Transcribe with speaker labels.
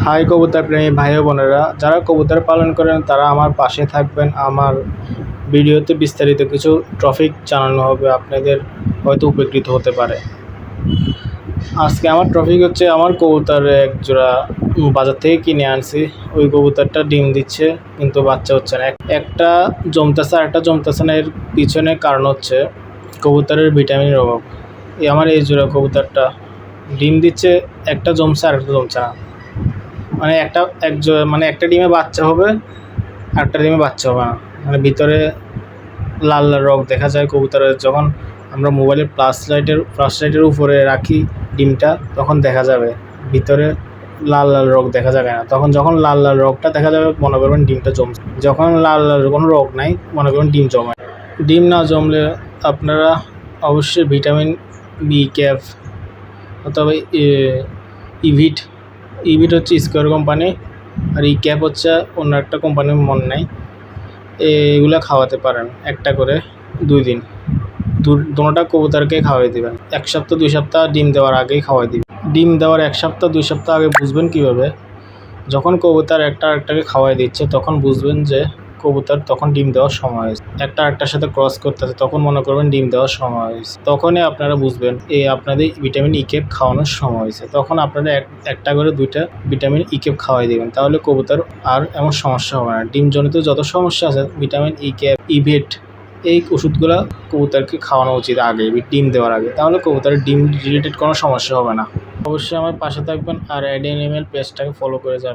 Speaker 1: High কবুতর প্রেমী ভাই ও বোনেরা, যারা কবুতর পালন করেন তারা আমার পাশে থাকবেন। আমার ভিডিওতে বিস্তারিত কিছু টপিক জানানো হবে, আপনাদের হয়তো উপকৃত হতে পারে। আজকে আমার টপিক হচ্ছে, আমার কবুতর এক জোড়া বাজার থেকে কিনে আনছি। ওই কবুতরটা ডিম দিচ্ছে কিন্তু বাচ্চা হচ্ছে না, একটা জমতেছে আর একটা জমতেছে না। এর পিছনে কারণ হচ্ছে কবুতরের ভিটামিনের অভাব। আমার এই জোড়া কবুতরটা ডিম দিচ্ছে, একটা জমছে আর একটা জমছে না। মানে একটা ডিমে বাচ্চা হবে, একটা ডিমে বাচ্চা হবে না। মানে ভিতরে লাল লাল রং দেখা যায় কবুতরের। যখন আমরা মোবাইলের ফ্ল্যাশ লাইটের উপরে রাখি ডিমটা, তখন দেখা যাবে ভিতরে লাল লাল রং দেখা যাবে না। যখন লাল লাল রংটা দেখা যাবে, মনে করবেন ডিমটা জমছে। যখন লাল লাল কোনো রং নাই, মনে করবেন ডিম জমে। ডিম না জমলে আপনারা অবশ্যই ভিটামিন বি ক্যাপ অথবা ইভিট হচ্ছে স্কোয়ার কোম্পানি, আর এই ক্যাপ হচ্ছে অন্য একটা কোম্পানির মনে নাই। এগুলো খাওয়াতে পারেন একটা করে 2 দিন। দুটোটা কবুতরকে খাওয়াই দেবেন। 1 সপ্তাহ 2 সপ্তাহ ডিম দেওয়ার আগেই খাওয়াই দিবেন। ডিম দেওয়ার 1 সপ্তাহ 2 সপ্তাহ আগে বুঝবেন কীভাবে? যখন কবুতর একটাকে খাওয়াই দিচ্ছে, তখন বুঝবেন যে কবুতর তখন ডিম দেওয়ার সময় হয়েছে। একটা আরেকটার সাথে ক্রস করতেছে, তখন মনে করবেন ডিম দেওয়ার সময় হয়েছে। তখনই আপনারা বুঝবেন আপনাদের ভিটামিন ই ক্যাপ খাওয়ানোর সময় হয়েছে। তখন আপনারা একটা করে 2টা ভিটামিন ই ক্যাপ খাওয়াই দেবেন, তাহলে কবুতর আর এমন সমস্যা হবে না। ডিমজনিত যত সমস্যা আছে, ভিটামিন ই ক্যাপ, ইভেট, এই ওষুধগুলো কবুতরকে খাওয়ানো উচিত আগে, ডিম দেওয়ার আগে। তাহলে কবুতরের ডিম রিলেটেড কোনো সমস্যা হবে না। অবশ্যই আমার পাশে থাকবেন আর অ্যাড এনিমেল পেজটাকে ফলো করে যাবেন।